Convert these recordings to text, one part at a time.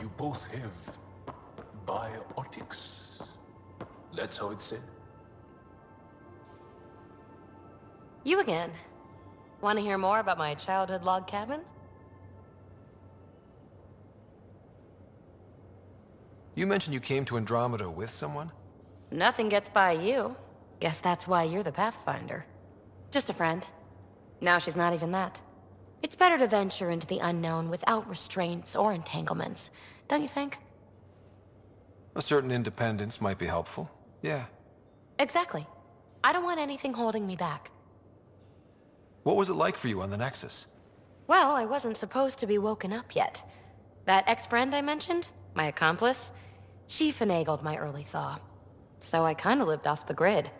you both have biotics. That's how it's said. You again. Want to hear more about my childhood log cabin? You mentioned you came to Andromeda with someone? Nothing gets by you. Guess that's why you're the Pathfinder. Just a friend. Now she's not even that. It's better to venture into the unknown without restraints or entanglements, don't you think? A certain independence might be helpful. Yeah. Exactly. I don't want anything holding me back. What was it like for you on the Nexus? Well, I wasn't supposed to be woken up yet. That ex-friend I mentioned, my accomplice, she finagled my early thaw. So I kinda lived off the grid.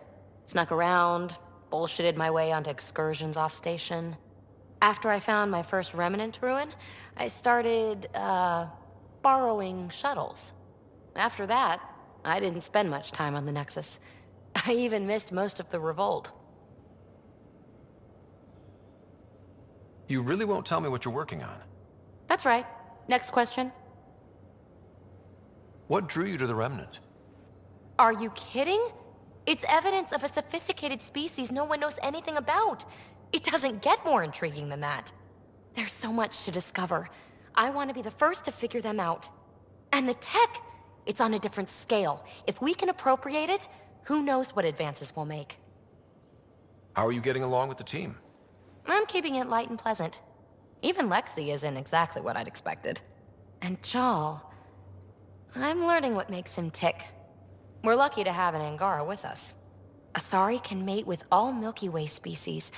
Snuck around, bullshitted my way onto excursions off station. After I found my first remnant ruin, I started, borrowing shuttles. After that, I didn't spend much time on the Nexus. I even missed most of the revolt. You really won't tell me what you're working on? That's right. Next question. What drew you to the Remnant? Are you kidding? It's evidence of a sophisticated species no one knows anything about. It doesn't get more intriguing than that. There's so much to discover. I want to be the first to figure them out. And the tech, it's on a different scale. If we can appropriate it, who knows what advances we'll make. How are you getting along with the team? I'm keeping it light and pleasant. Even Lexi isn't exactly what I'd expected. And Jal, I'm learning what makes him tick. We're lucky to have an Angara with us. Asari can mate with all Milky Way species.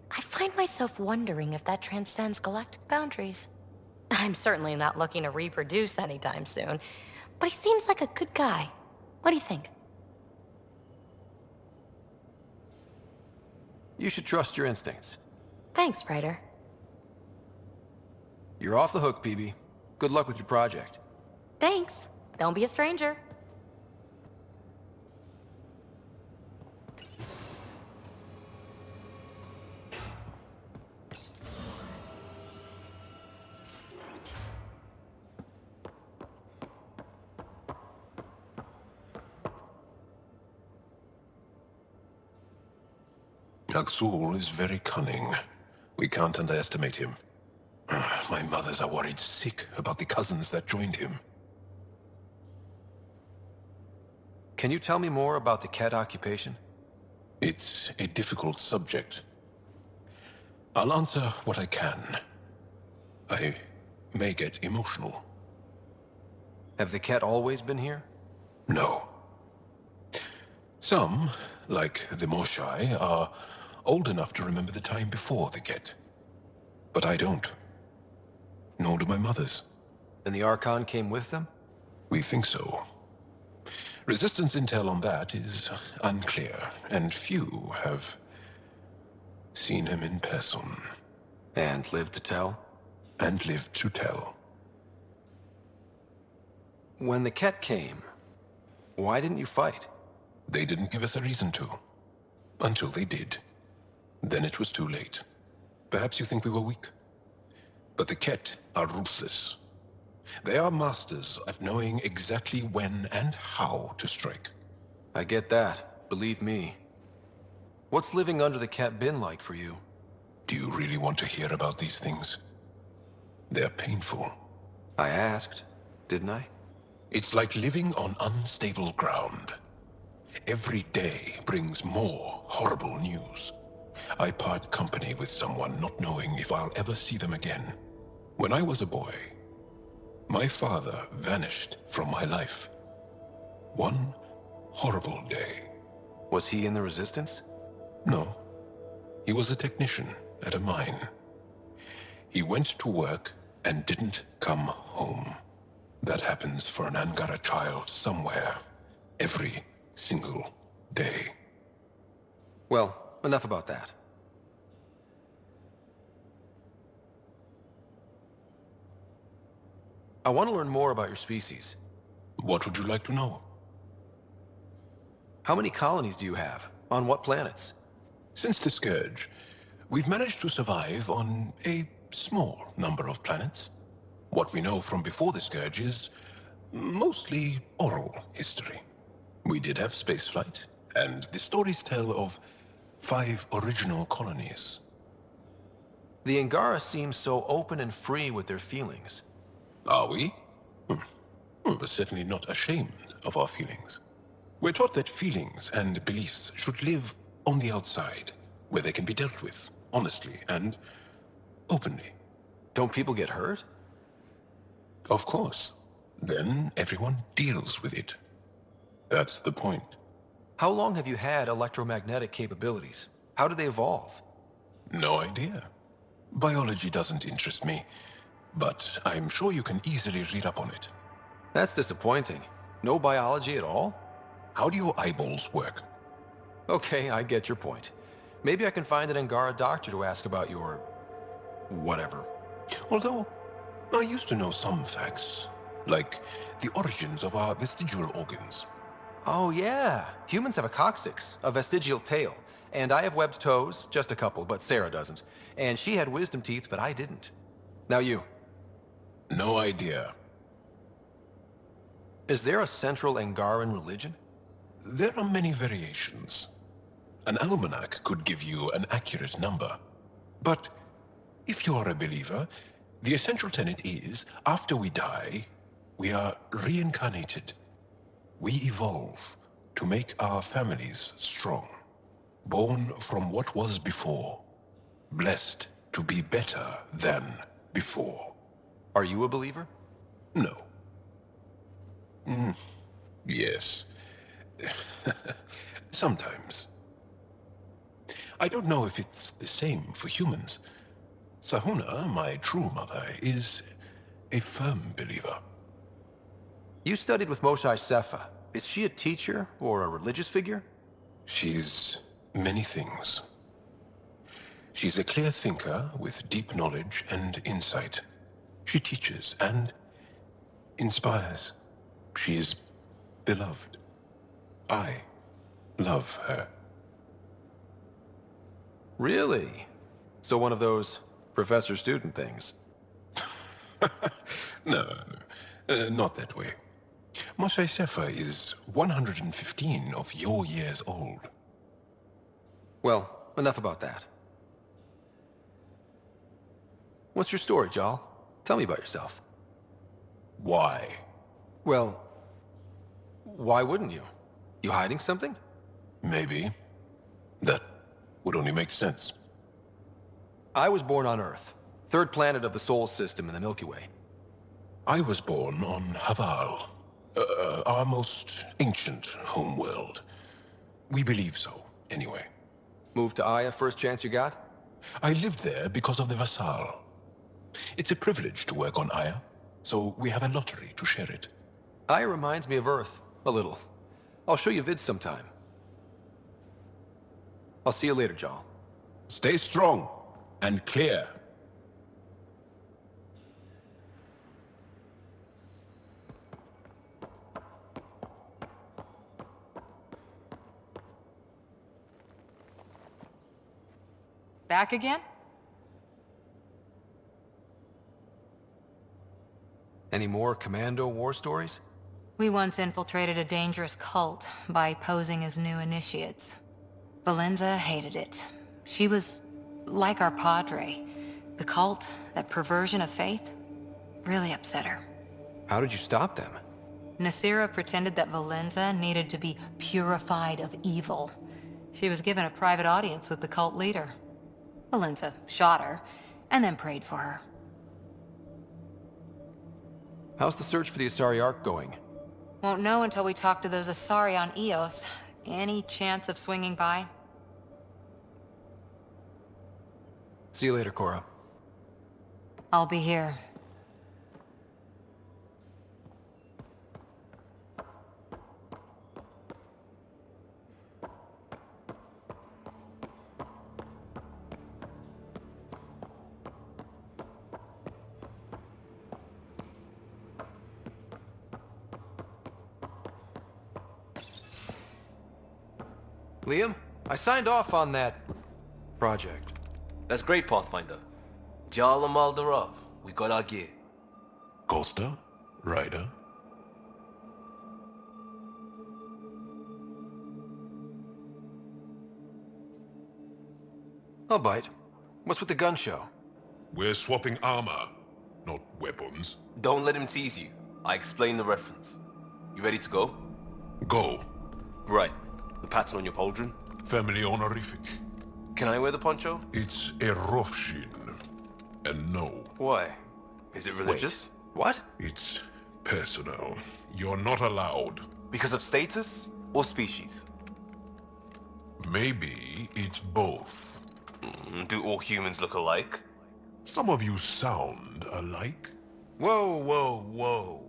I find myself wondering if that transcends galactic boundaries. I'm certainly not looking to reproduce anytime soon, but he seems like a good guy. What do you think? You should trust your instincts. Thanks, Praetor. You're off the hook, PB. Good luck with your project. Thanks. Don't be a stranger. Aksul is very cunning. We can't underestimate him. My mothers are worried sick about the cousins that joined him. Can you tell me more about the Ket occupation? It's a difficult subject. I'll answer what I can. I may get emotional. Have the Ket always been here? No. Some, like the Moshai, are old enough to remember the time before the Ket. But I don't. Nor do my mothers. And the Archon came with them? We think so. Resistance intel on that is unclear, and few have seen him in person. And lived to tell? And lived to tell. When the Ket came, why didn't you fight? They didn't give us a reason to. Until they did. Then it was too late. Perhaps you think we were weak. But the Ket are ruthless. They are masters at knowing exactly when and how to strike. I get that, believe me. What's living under the Ket been like for you? Do you really want to hear about these things? They're painful. I asked, didn't I? It's like living on unstable ground. Every day brings more horrible news. I part company with someone not knowing if I'll ever see them again. When I was a boy, my father vanished from my life. One horrible day. Was he in the Resistance? No. He was a technician at a mine. He went to work and didn't come home. That happens for an Angara child somewhere, every single day. Well, enough about that. I want to learn more about your species. What would you like to know? How many colonies do you have? On what planets? Since the Scourge, we've managed to survive on a small number of planets. What we know from before the Scourge is mostly oral history. We did have spaceflight, and the stories tell of 5 original colonies. The Angara seem so open and free with their feelings. Are we? We're certainly not ashamed of our feelings. We're taught that feelings and beliefs should live on the outside, where they can be dealt with, honestly and openly. Don't people get hurt? Of course. Then everyone deals with it. That's the point. How long have you had electromagnetic capabilities? How did they evolve? No idea. Biology doesn't interest me, but I'm sure you can easily read up on it. That's disappointing. No biology at all? How do your eyeballs work? Okay, I get your point. Maybe I can find an Angara doctor to ask about your... whatever. Although, I used to know some facts, like the origins of our vestigial organs. Oh yeah, humans have a coccyx, a vestigial tail, and I have webbed toes, just a couple, but Sarah doesn't. And she had wisdom teeth, but I didn't. Now you. No idea. Is there a central Angaran religion? There are many variations. An almanac could give you an accurate number. But if you are a believer, the essential tenet is, after we die, we are reincarnated. We evolve to make our families strong, born from what was before, blessed to be better than before. Are you a believer? No. Yes. Sometimes. I don't know if it's the same for humans. Sahuna, my true mother, is a firm believer. You studied with Moshae Sefa. Is she a teacher or a religious figure? She's many things. She's a clear thinker with deep knowledge and insight. She teaches and inspires. She is beloved. I love her. Really? So one of those professor-student things? No, not that way. Moshae Sefa is 115 of your years old. Well, enough about that. What's your story, Jal? Tell me about yourself. Why? Well, why wouldn't you? You hiding something? Maybe. That would only make sense. I was born on Earth, third planet of the Sol system in the Milky Way. I was born on Haval, our most ancient homeworld. We believe so, anyway. Moved to Aya first chance you got? I lived there because of the Vassal. It's a privilege to work on Aya, so we have a lottery to share it. Aya reminds me of Earth, a little. I'll show you vids sometime. I'll see you later, Jal. Stay strong and clear. Back again? Any more Commando war stories? We once infiltrated a dangerous cult by posing as new initiates. Valenza hated it. She was like our padre. The cult, that perversion of faith, really upset her. How did you stop them? Nasira pretended that Valenza needed to be purified of evil. She was given a private audience with the cult leader. Valenza shot her, and then prayed for her. How's the search for the Asari Ark going? Won't know until we talk to those Asari on Eos. Any chance of swinging by? See you later, Cora. I'll be here. Liam, I signed off on that project. That's great, Pathfinder. Jarl Amal Darov, we got our gear. Costa? Ryder? I'll bite. What's with the gun show? We're swapping armor, not weapons. Don't let him tease you. I explained the reference. You ready to go? Go. Right. The pattern on your pauldron? Family honorific. Can I wear the poncho? It's a Rofshin. And no, Why? Is it religious? What? it's personal. You're not allowed. Because of status or species? Maybe it's both. Do all humans look alike? Some of you sound alike. Whoa, whoa, whoa.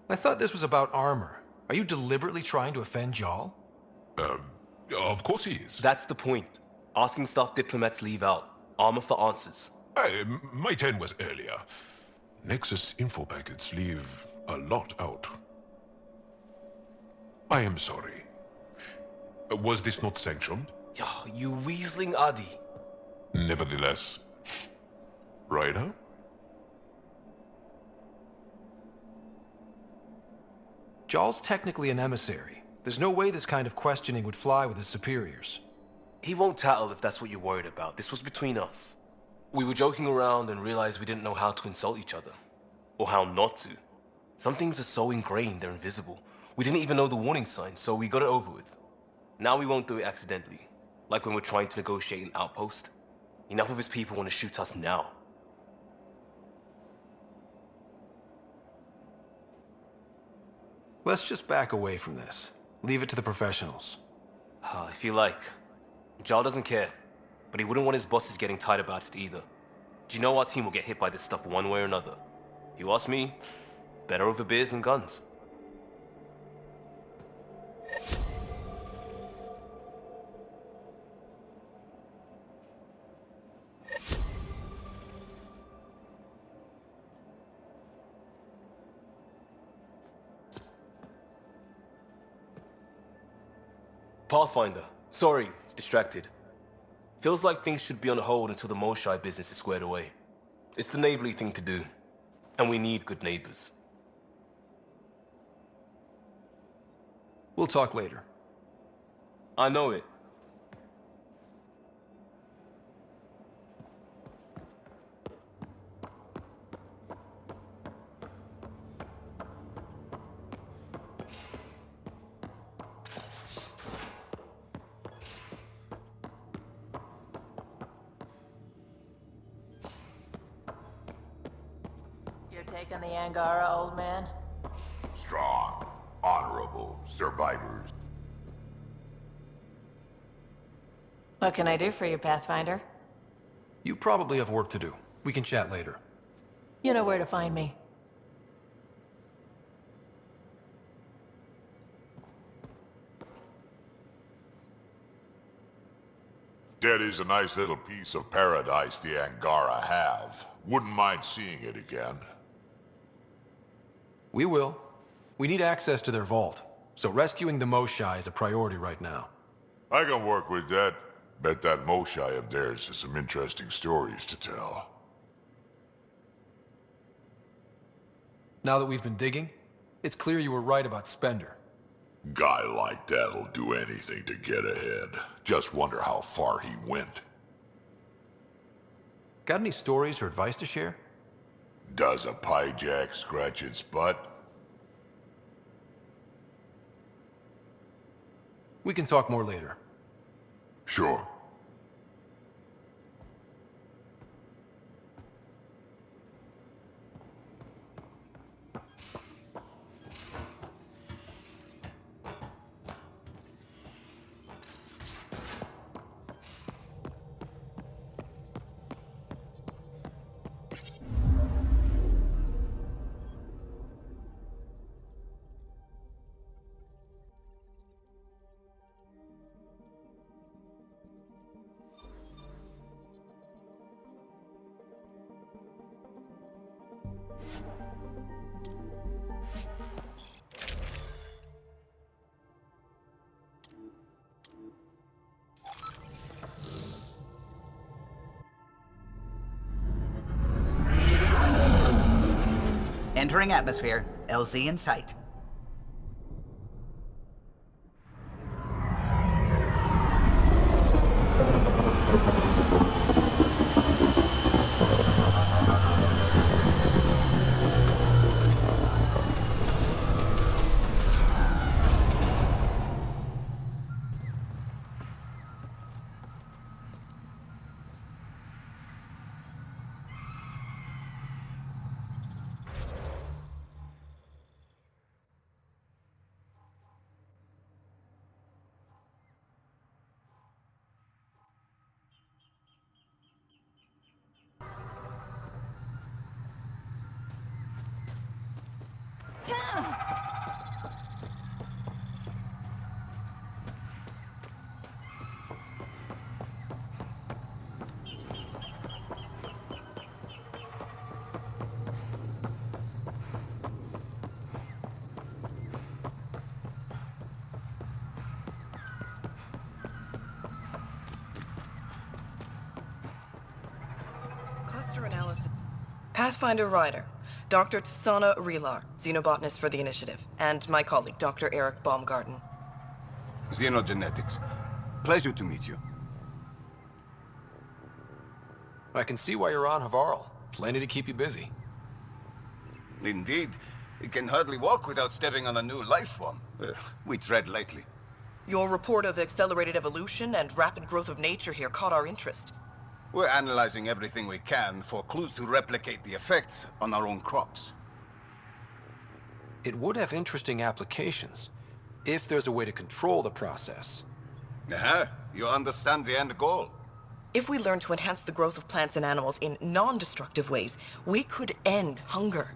I thought this was about armor. Are you deliberately trying to offend Jal? Of course he is. That's the point. Asking stuff diplomats leave out. Armor for answers. My turn was earlier. Nexus info packets leave a lot out. I am sorry. Was this not sanctioned? You weaseling Adi. Nevertheless. Ryder? Jal's technically an emissary. There's no way this kind of questioning would fly with his superiors. He won't tattle if that's what you're worried about. This was between us. We were joking around and realized we didn't know how to insult each other. Or how not to. Some things are so ingrained they're invisible. We didn't even know the warning signs, so we got it over with. Now we won't do it accidentally. Like when we're trying to negotiate an outpost. Enough of his people want to shoot us now. Let's just back away from this. Leave it to the professionals. If you like. Jal doesn't care, but he wouldn't want his bosses getting tight about it either. Do you know our team will get hit by this stuff one way or another? If you ask me, better over beers and guns. Pathfinder. Sorry, distracted. Feels like things should be on hold until the Moshai business is squared away. It's the neighborly thing to do. And we need good neighbors. We'll talk later. I know it. You're taking the Angara, old man? Strong, honorable survivors. What can I do for you, Pathfinder? You probably have work to do. We can chat later. You know where to find me. That is a nice little piece of paradise the Angara have. Wouldn't mind seeing it again. We will. We need access to their vault, so rescuing the Moshai is a priority right now. I can work with that. Bet that Moshai of theirs has some interesting stories to tell. Now that we've been digging, it's clear you were right about Spender. Guy like that'll do anything to get ahead. Just wonder how far he went. Got any stories or advice to share? Does a pyjak scratch its butt? We can talk more later. Sure. Entering atmosphere. LZ in sight. Cluster analysis. Pathfinder Ryder, Dr. Tsana Relar, xenobotanist for the Initiative, and my colleague, Dr. Eric Baumgarten. Xenogenetics. Pleasure to meet you. I can see why you're on Havarl. Plenty to keep you busy. Indeed. It can hardly walk without stepping on a new life form. We tread lightly. Your report of accelerated evolution and rapid growth of nature here caught our interest. We're analyzing everything we can for clues to replicate the effects on our own crops. It would have interesting applications, if there's a way to control the process. You understand the end goal. If we learn to enhance the growth of plants and animals in non-destructive ways, we could end hunger.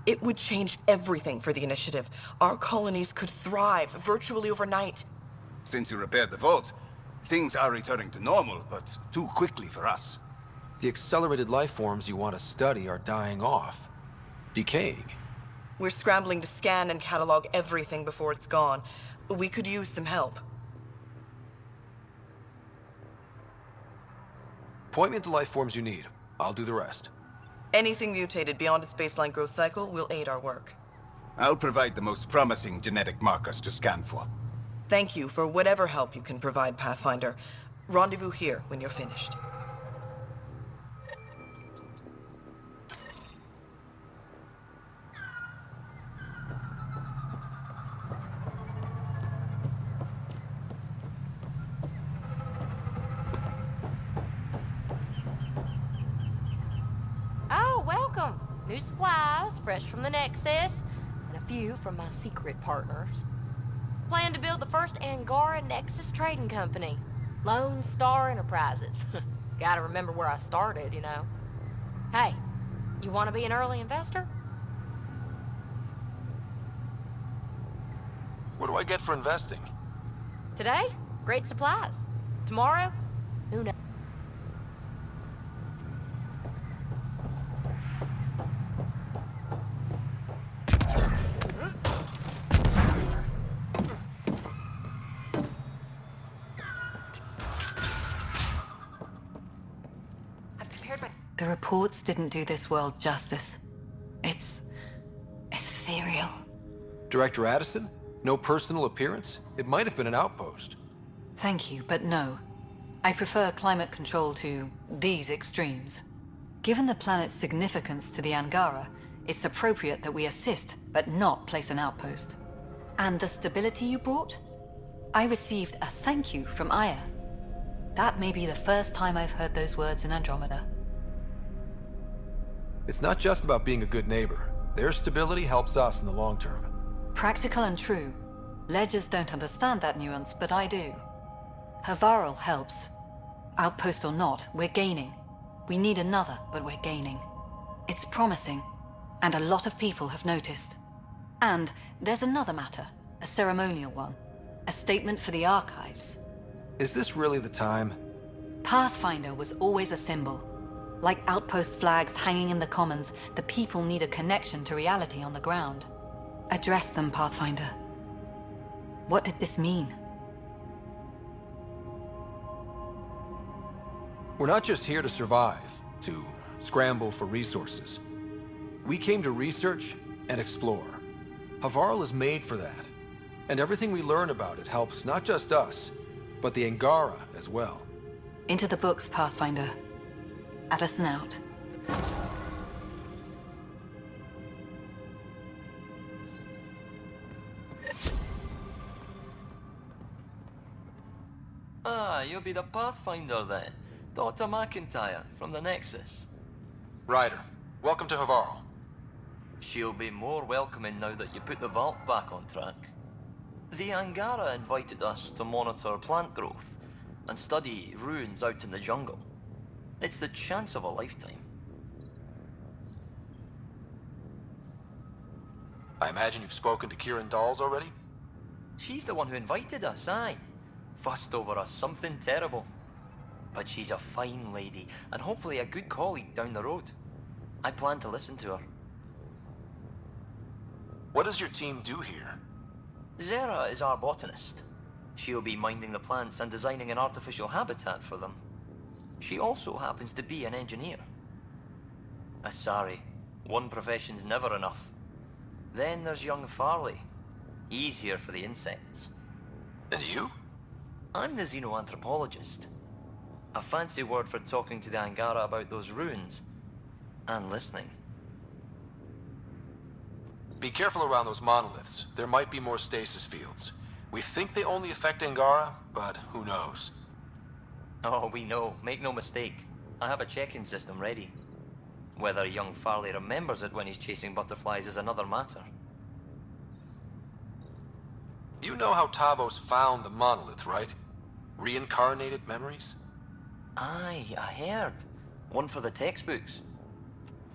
It would change everything for the Initiative. Our colonies could thrive virtually overnight. Since you repaired the vault, things are returning to normal, but too quickly for us. The accelerated life forms you want to study are dying off, decaying. We're scrambling to scan and catalog everything before it's gone. We could use some help. Point me to life forms you need. I'll do the rest. Anything mutated beyond its baseline growth cycle will aid our work. I'll provide the most promising genetic markers to scan for. Thank you for whatever help you can provide, Pathfinder. Rendezvous here when you're finished. Oh, welcome. New supplies, fresh from the Nexus, and a few from my secret partners. Plan to build the first Angara Nexus trading company. Lone Star Enterprises. Gotta remember where I started, you know. Hey, you want to be an early investor? What do I get for investing? Today, great supplies. Tomorrow, who knows? The reports didn't do this world justice. It's ethereal. Director Addison? No personal appearance? It might have been an outpost. Thank you, but no. I prefer climate control to these extremes. Given the planet's significance to the Angara, it's appropriate that we assist, but not place an outpost. And the stability you brought? I received a thank you from Aya. That may be the first time I've heard those words in Andromeda. It's not just about being a good neighbor. Their stability helps us in the long term. Practical and true. Ledgers don't understand that nuance, but I do. Havarl helps. Outpost or not, we're gaining. We need another, but we're gaining. It's promising, and a lot of people have noticed. And there's another matter, a ceremonial one. A statement for the archives. Is this really the time? Pathfinder was always a symbol. Like outpost flags hanging in the commons, the people need a connection to reality on the ground. Address them, Pathfinder. What did this mean? We're not just here to survive, to scramble for resources. We came to research and explore. Havarl is made for that. And everything we learn about it helps not just us, but the Angara as well. Into the books, Pathfinder. At a snout. Ah, you'll be the Pathfinder then. Dr. McIntyre, from the Nexus. Ryder, welcome to Havarl. She'll be more welcoming now that you put the vault back on track. The Angara invited us to monitor plant growth and study ruins out in the jungle. It's the chance of a lifetime. I imagine you've spoken to Kieran Dawes already? She's the one who invited us, aye. Fussed over us something terrible. But she's a fine lady, and hopefully a good colleague down the road. I plan to listen to her. What does your team do here? Zera is our botanist. She'll be minding the plants and designing an artificial habitat for them. She also happens to be an engineer. Sorry, one profession's never enough. Then there's young Farley. He's here for the insects. And you? I'm the xenoanthropologist. A fancy word for talking to the Angara about those ruins. And listening. Be careful around those monoliths. There might be more stasis fields. We think they only affect Angara, but who knows? Oh, we know. Make no mistake. I have a check-in system ready. Whether young Farley remembers it when he's chasing butterflies is another matter. You know how Tavos found the monolith, right? Reincarnated memories? Aye, I heard. One for the textbooks.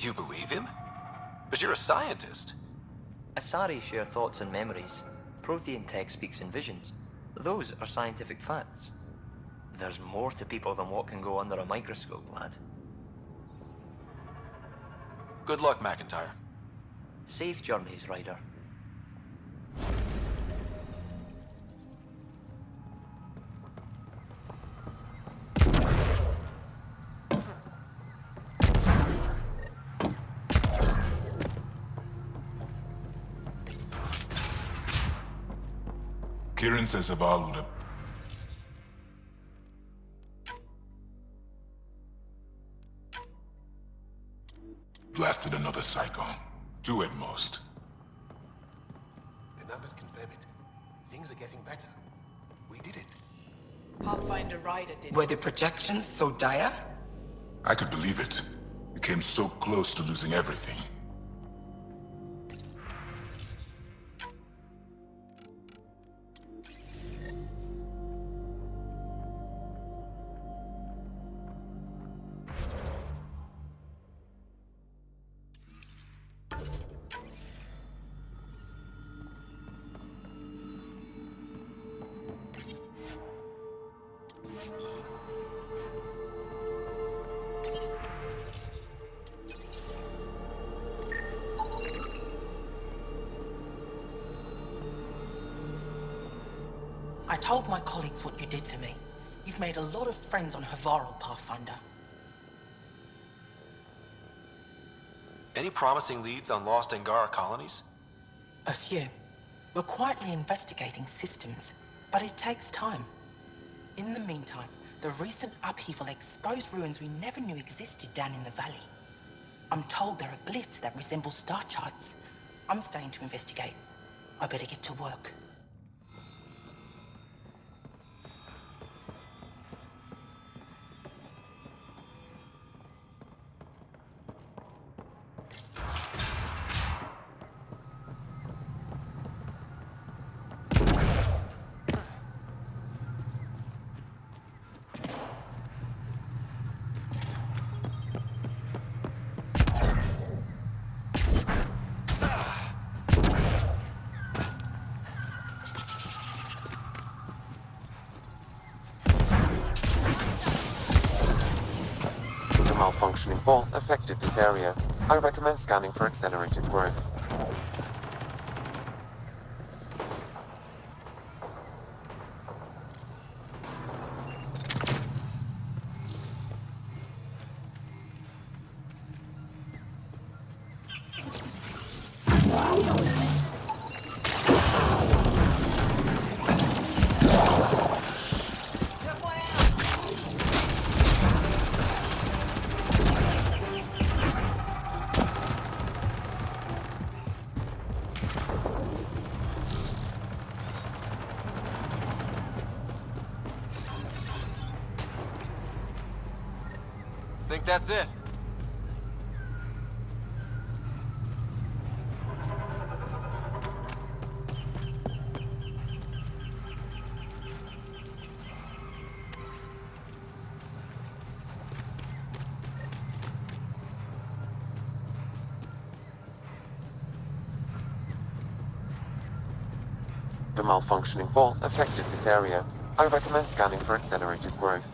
You believe him? But you're a scientist. Asari share thoughts and memories. Prothean tech speaks in visions. Those are scientific facts. There's more to people than what can go under a microscope, lad. Good luck, McIntyre. Safe journeys, Ryder. Kieran says Havarl would have... blasted another cycle. 2 at most. The numbers confirm it. Things are getting better. We did it. Pathfinder Ryder did. Were the projections so dire? I could believe it. We came so close to losing everything. I told my colleagues what you did for me. You've made a lot of friends on Havarl, Pathfinder. Any promising leads on lost Angara colonies? A few. We're quietly investigating systems, but it takes time. In the meantime, the recent upheaval exposed ruins we never knew existed down in the valley. I'm told there are glyphs that resemble star charts. I'm staying to investigate. I better get to work. Malfunctioning fault affected this area. I recommend scanning for accelerated growth. Think that's it? The malfunctioning vault affected this area. I recommend scanning for accelerated growth.